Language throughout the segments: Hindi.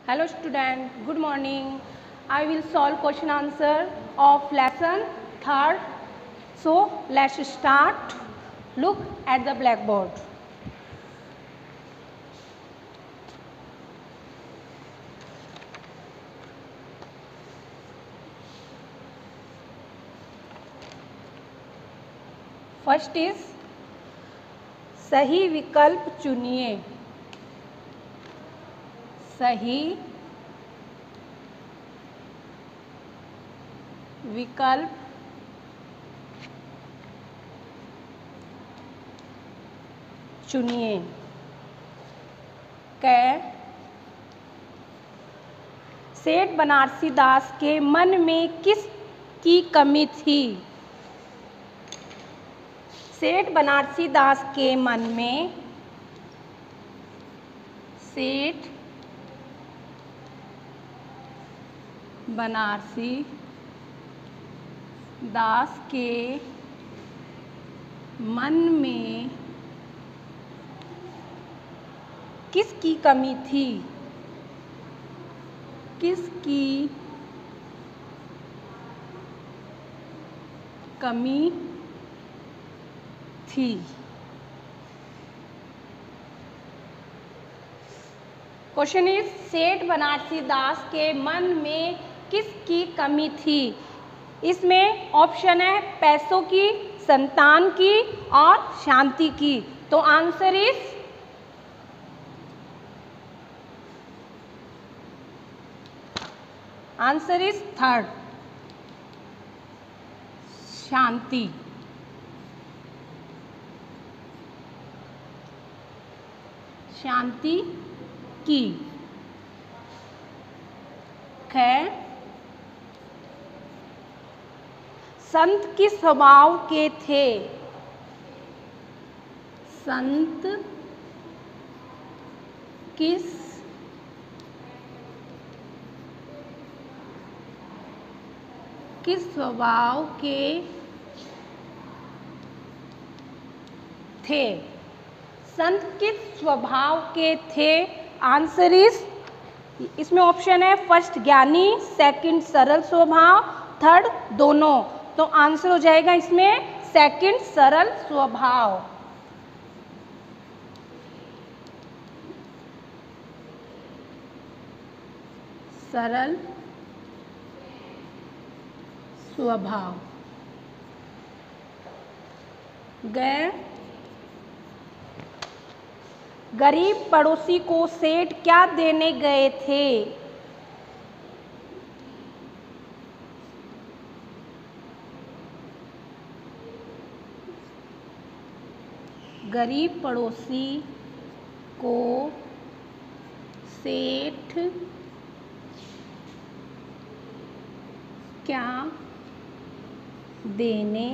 Hello student, good morning. I will solve question answer of lesson 3rd. So let's start. Look at the blackboard. First is सही विकल्प चुनिए। सही विकल्प चुनिए। कै सेठ बनारसी दास के मन में किस की कमी थी? सेठ बनारसी दास के मन में सेठ बनारसी दास के मन में किसकी कमी थी? किसकी कमी थी? क्वेश्चन इज सेठ बनारसी दास के मन में किसकी कमी थी? इसमें ऑप्शन है पैसों की, संतान की और शांति की। तो आंसर इज थर्ड, शांति। शांति की। खैर संत किस स्वभाव के थे? संत किस स्वभाव के थे? संत किस स्वभाव के थे? आंसर इज, इसमें ऑप्शन है फर्स्ट ज्ञानी, सेकंड सरल स्वभाव, थर्ड दोनों। तो आंसर हो जाएगा इसमें सेकंड सरल स्वभाव। सरल स्वभाव। गरीब पड़ोसी को सेठ क्या देने गए थे? गरीब पड़ोसी को सेठ क्या देने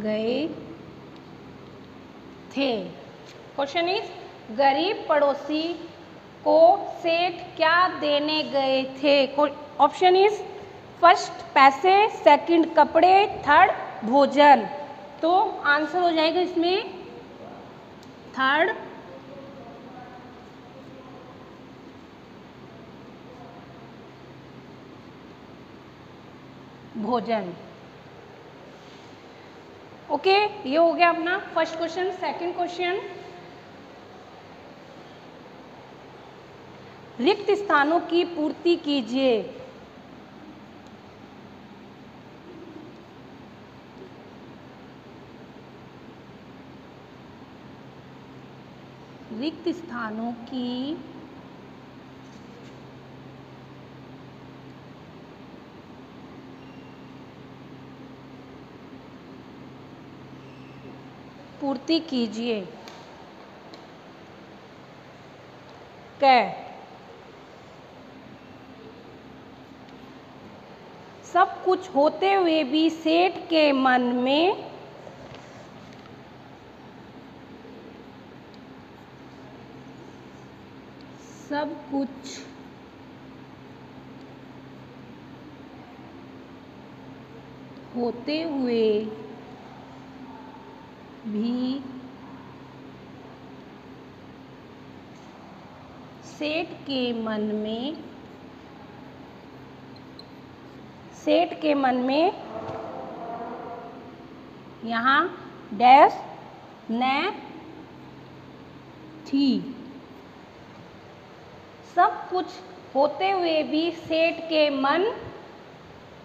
गए थे? क्वेश्चन इज गरीब पड़ोसी को सेठ क्या देने गए थे? ऑप्शन इज फर्स्ट पैसे, सेकंड कपड़े, थर्ड भोजन। तो आंसर हो जाएगा इसमें थर्ड भोजन। ओके, ये हो गया अपना फर्स्ट क्वेश्चन। सेकंड क्वेश्चन, रिक्त स्थानों की पूर्ति कीजिए। रिक्त स्थानों की पूर्ति कीजिए। कै सब कुछ होते हुए भी सेठ के मन में सब कुछ होते हुए भी सेठ के मन में यहाँ डैश न थी। सब कुछ होते हुए भी सेठ के मन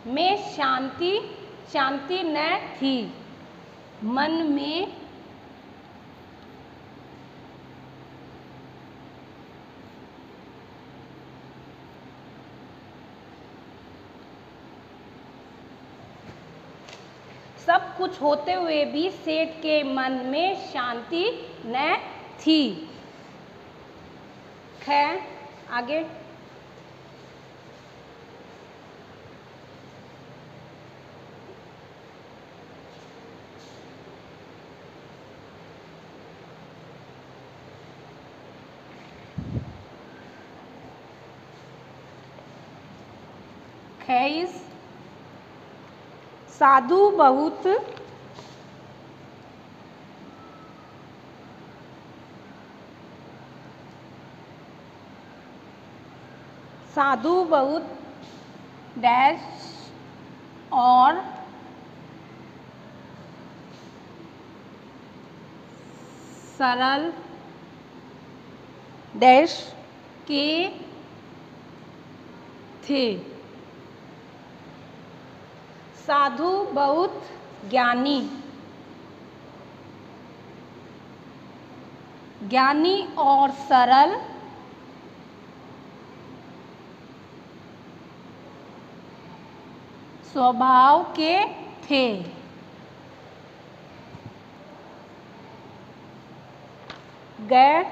में शांति न थी। मन में सब कुछ होते हुए भी सेठ के मन में शांति न थी। खैर आगे। खैस साधु बहुत डैश और सरल डैश के थे। साधु बहुत ज्ञानी और सरल स्वभाव के थे। गए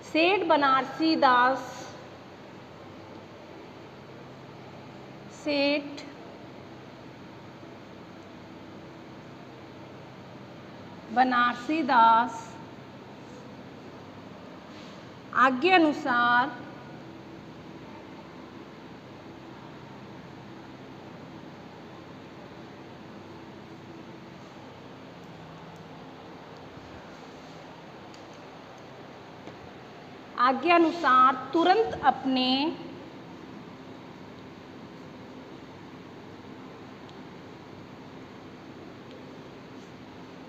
सेठ बनारसी दास आज्ञानुसार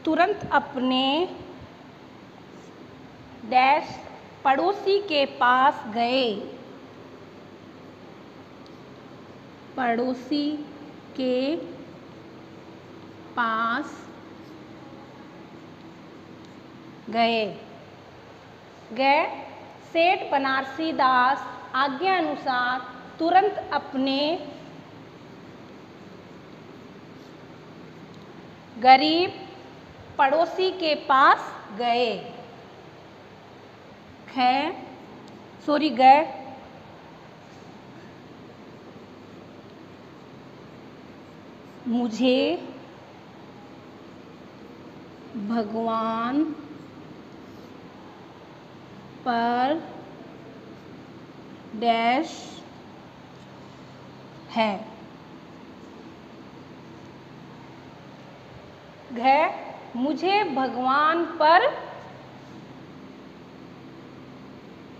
तुरंत अपने डैश पड़ोसी के पास गए। पड़ोसी के पास गए। सेठ बनारसी दास आज्ञा अनुसार तुरंत अपने गरीब पड़ोसी के पास गए। गए मुझे भगवान पर डैश है। मुझे भगवान पर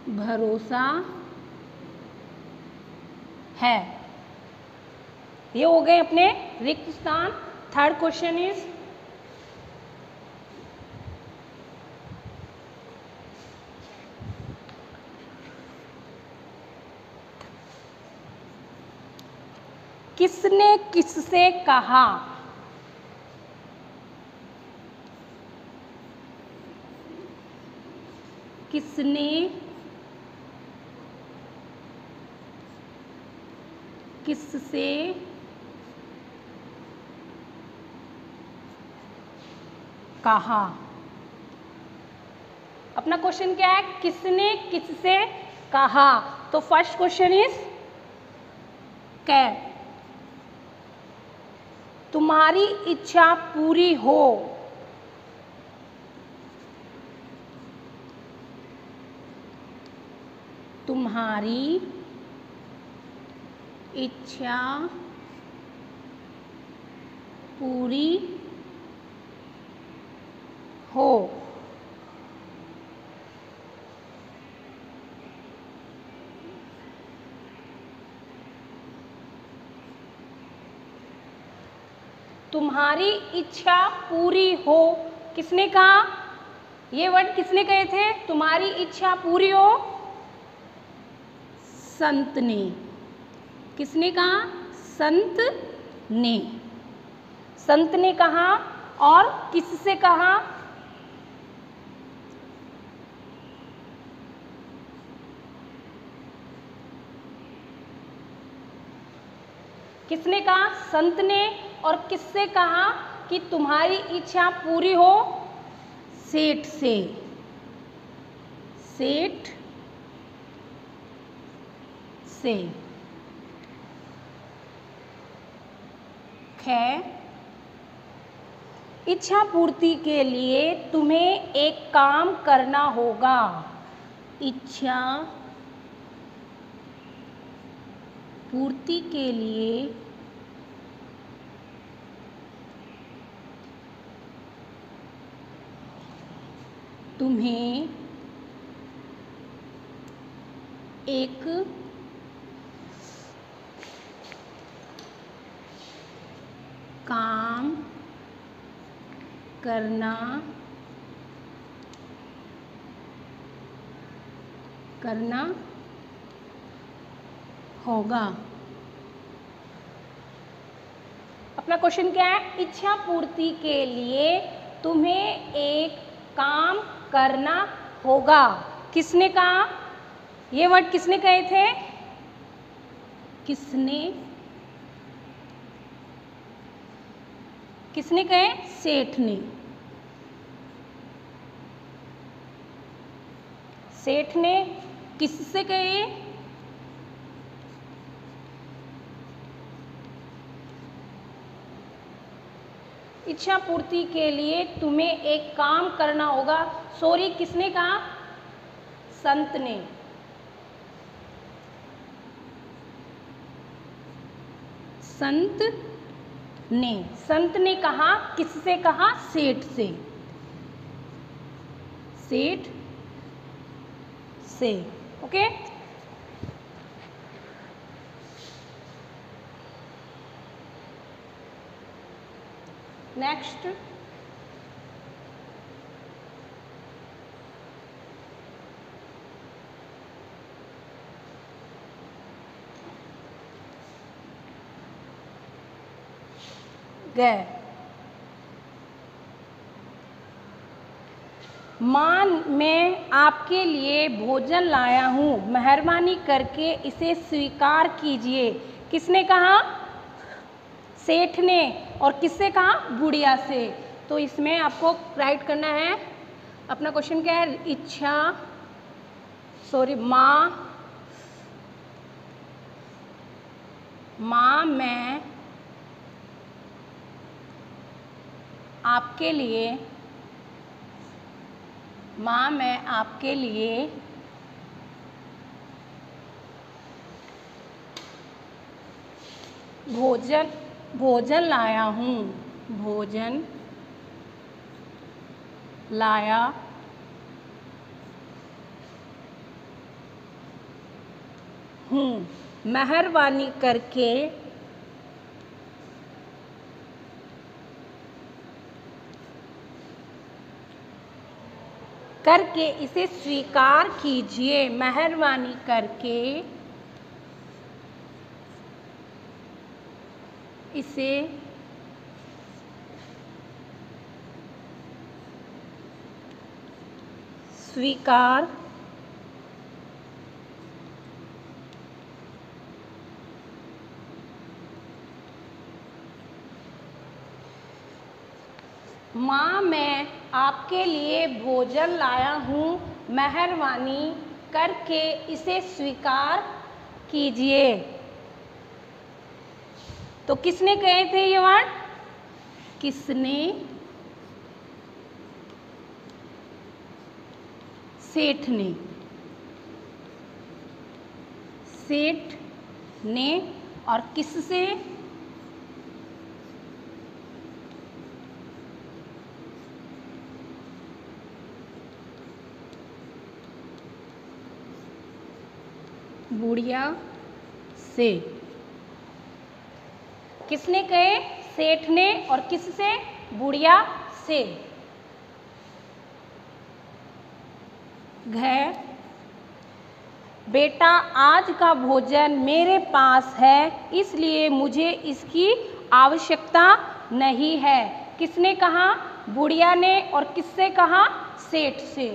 भरोसा है। ये हो गए अपने रिक्त स्थान। थर्ड क्वेश्चन इज किसने किससे कहा। किसने किससे कहा। अपना क्वेश्चन क्या है, किसने किससे कहा। तो फर्स्ट क्वेश्चन इज क्या, तुम्हारी इच्छा पूरी हो। तुम्हारी इच्छा पूरी हो तुम्हारी इच्छा पूरी हो। किसने कहा? ये वर्ड किसने कहे थे? तुम्हारी इच्छा पूरी हो, संत ने। किसने कहा? संत ने। संत ने कहा। और किससे कहा? किसने कहा? संत ने। और किससे कहा कि तुम्हारी इच्छा पूरी हो? सेठ से। सेठ से। खैर, इच्छा पूर्ति के लिए तुम्हें एक काम करना होगा। इच्छा पूर्ति के लिए तुम्हें एक काम करना होगा। अपना क्वेश्चन क्या है? इच्छा पूर्ति के लिए तुम्हें एक काम करना होगा। किसने कहा? ये वर्ड किसने कहे थे? किसने कहे? सेठ ने। सेठ ने किससे कहे? इच्छा पूर्ति के लिए तुम्हें एक काम करना होगा। सॉरी, किसने कहा? संत ने। संत ने कहा। किससे कहा? सेठ से। सेठ से। ओके। नेक्स्ट, गए। मां, मैं आपके लिए भोजन लाया हूँ, मेहरबानी करके इसे स्वीकार कीजिए। किसने कहा? सेठ ने। और किससे कहा? बुढ़िया से। तो इसमें आपको राइट करना है। अपना क्वेश्चन क्या है? मां, मैं आपके लिए भोजन लाया हूँ। मेहरबानी करके इसे स्वीकार कीजिए। मेहरबानी करके इसे स्वीकार मां, मैं आपके लिए भोजन लाया हूँ, मेहरबानी करके इसे स्वीकार कीजिए। तो किसने कहे थे ये वर्ड? किसने? सेठ ने। सेठ ने। और किससे? बुढ़िया से। किसने कहे? सेठ ने और किससे? बुढ़िया से। घ, बेटा आज का भोजन मेरे पास है इसलिए मुझे इसकी आवश्यकता नहीं है। किसने कहा? बुढ़िया ने और किससे कहा? सेठ से।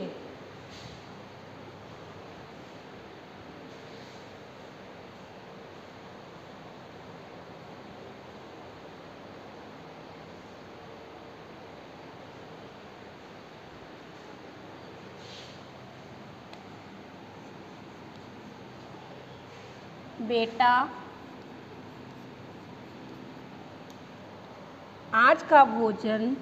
बेटा आज का भोजन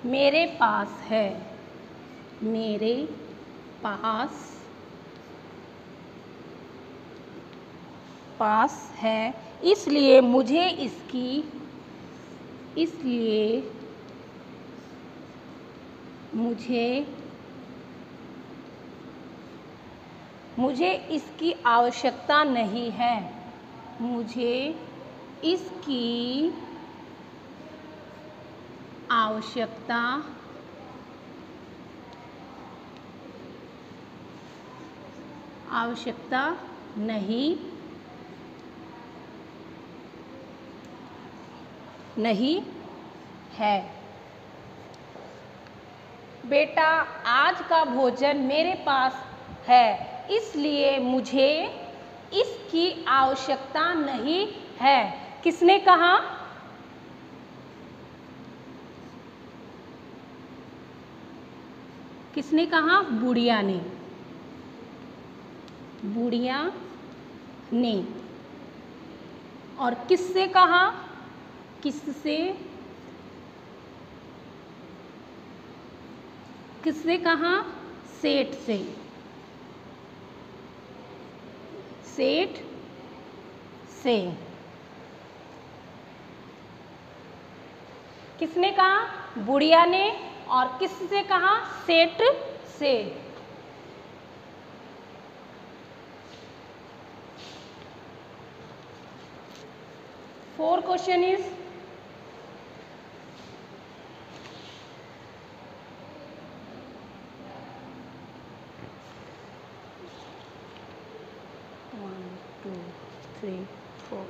मेरे पास है। मेरे पास है इसलिए मुझे इसकी आवश्यकता नहीं है। मुझे इसकी आवश्यकता नहीं है। बेटा आज का भोजन मेरे पास है इसलिए मुझे इसकी आवश्यकता नहीं है। किसने कहा? किसने कहा? बुढ़िया ने। बुढ़िया ने। और किससे कहा? किससे कहा? सेठ से। सेठ से। किसने कहा? बुढ़िया ने और किससे कहा? सेठ से। Four question is one two three four.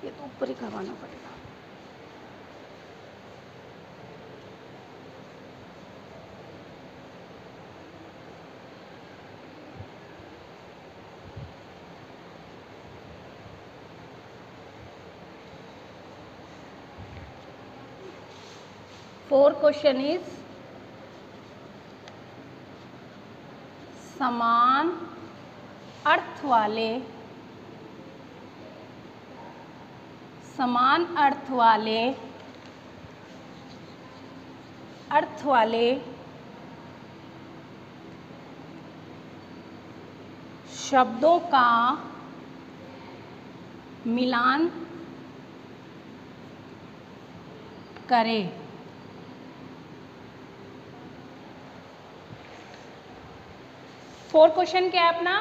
ये तो ऊपर ही करवाना पड़ेगा। फोर क्वेश्चन इज समान अर्थ वाले शब्दों का मिलान करें। फोर क्वेश्चन क्या है अपना?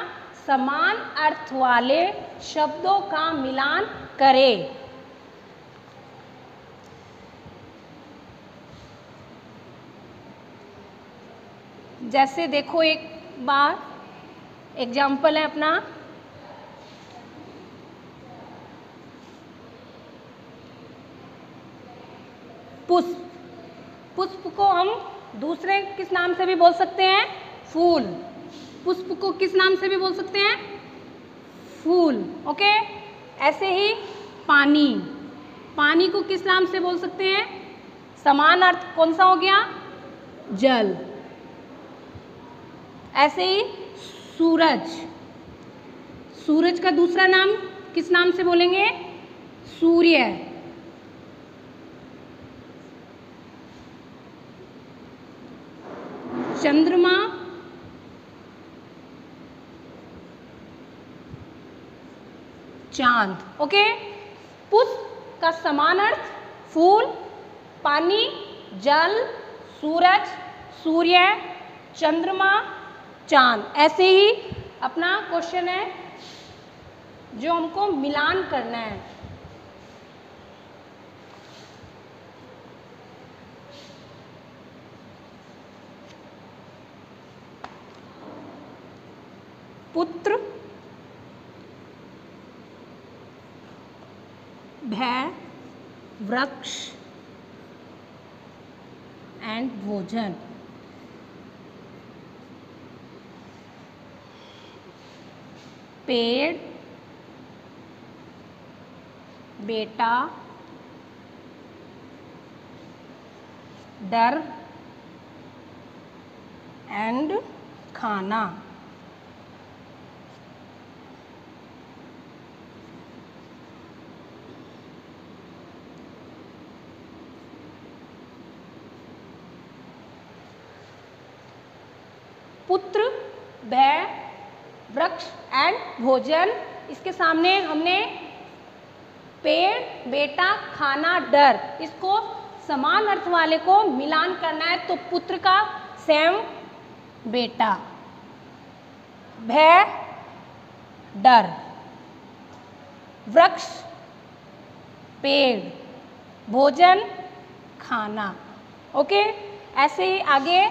समान अर्थ वाले शब्दों का मिलान करें। जैसे देखो एक बार एग्जाम्पल है अपना, पुष्प। पुष्प को हम दूसरे किस नाम से भी बोल सकते हैं? फूल। पुष्प को किस नाम से भी बोल सकते हैं? फूल। ओके। ऐसे ही पानी। पानी को किस नाम से बोल सकते हैं? समान अर्थ कौन सा हो गया? जल। ऐसे ही सूरज। सूरज का दूसरा नाम किस नाम से बोलेंगे? सूर्य। चंद्रमा। चांद। ओके। पुष्प का समान अर्थ फूल, पानी, जल, सूरज, सूर्य, चंद्रमा, चांद। ऐसे ही अपना क्वेश्चन है जो हमको मिलान करना है। पुत्र, भय, वृक्ष एंड भोजन। पेड़, बेटा, डर एंड खाना। पुत्र, भय, वृक्ष एंड भोजन। इसके सामने हमने पेड़, बेटा, खाना, डर, इसको समान अर्थ वाले को मिलान करना है। तो पुत्र का सेम बेटा, भय, डर, वृक्ष, पेड़, भोजन, खाना। ओके, ऐसे ही आगे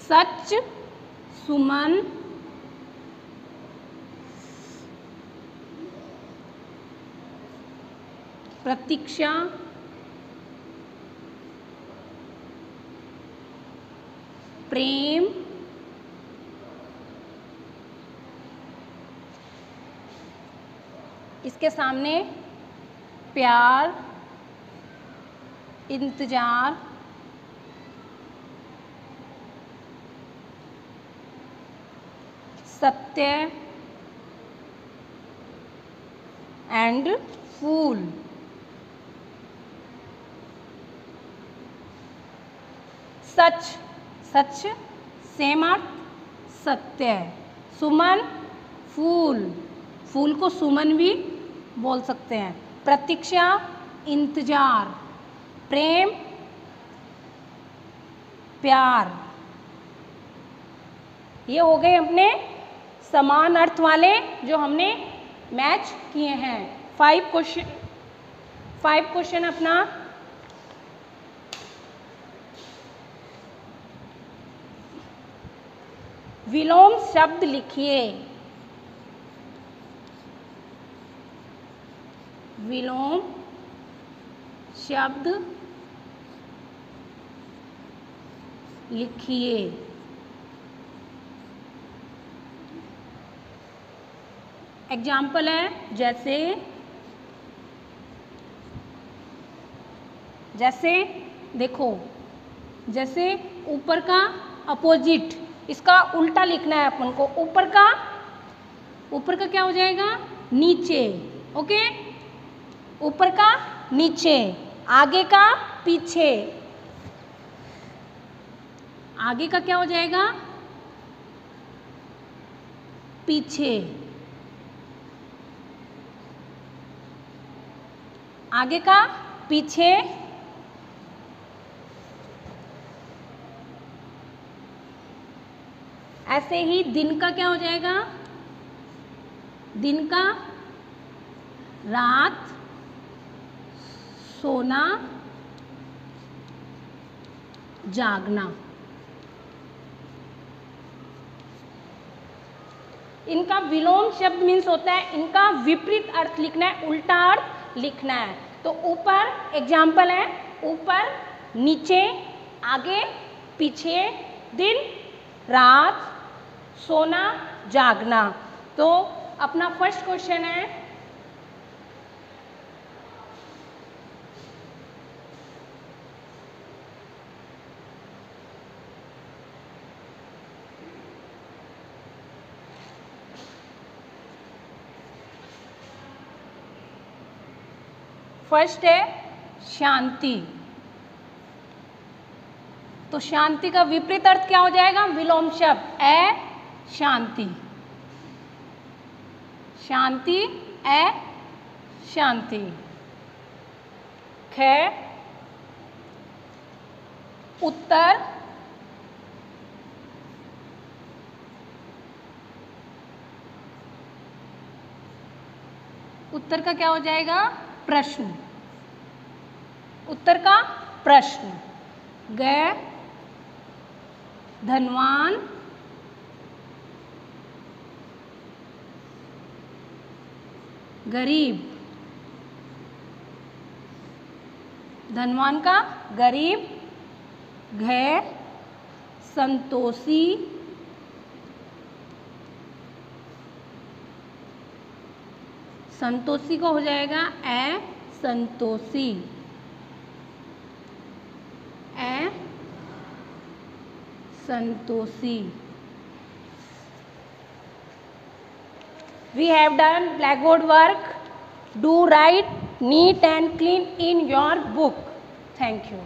सच, सुमन, प्रतीक्षा, प्रेम, इसके सामने प्यार, इंतजार, सत्य and fool. Such, such same अर्थ, सत्य। सुमन, फूल, फूल को सुमन भी बोल सकते हैं। प्रतीक्षा, इंतजार, प्रेम, प्यार। ये हो गए अपने समान अर्थ वाले जो हमने मैच किए हैं। 5 क्वेश्चन अपना। विलोम शब्द लिखिए। विलोम शब्द लिखिए। एग्जाम्पल है जैसे देखो, जैसे ऊपर का अपोजिट, इसका उल्टा लिखना है अपन को। ऊपर का क्या हो जाएगा? नीचे। ओके, ऊपर का नीचे, आगे का पीछे। आगे का क्या हो जाएगा? पीछे। आगे का पीछे। ऐसे ही दिन का क्या हो जाएगा? दिन का रात, सोना, जागना। इनका विलोम शब्द मीन्स होता है इनका विपरीत अर्थ लिखना है, उल्टा अर्थ लिखना है। तो ऊपर एग्जाम्पल है, ऊपर, नीचे, आगे, पीछे, दिन, रात, सोना, जागना। तो अपना फर्स्ट क्वेश्चन है, फर्स्ट है शांति। तो शांति का विपरीत अर्थ क्या हो जाएगा? विलोम शब्द शांति। शांति, शांति। ख, उत्तर, उत्तर का क्या हो जाएगा? प्रश्न। उत्तर का प्रश्न। ग, धनवान, गरीब। धनवान का गरीब। घ, संतोषी, संतोषी को हो जाएगा ए, संतोषी। ए, Santoshi. We have done blackboard work. Do write neat and clean in your book. Thank you.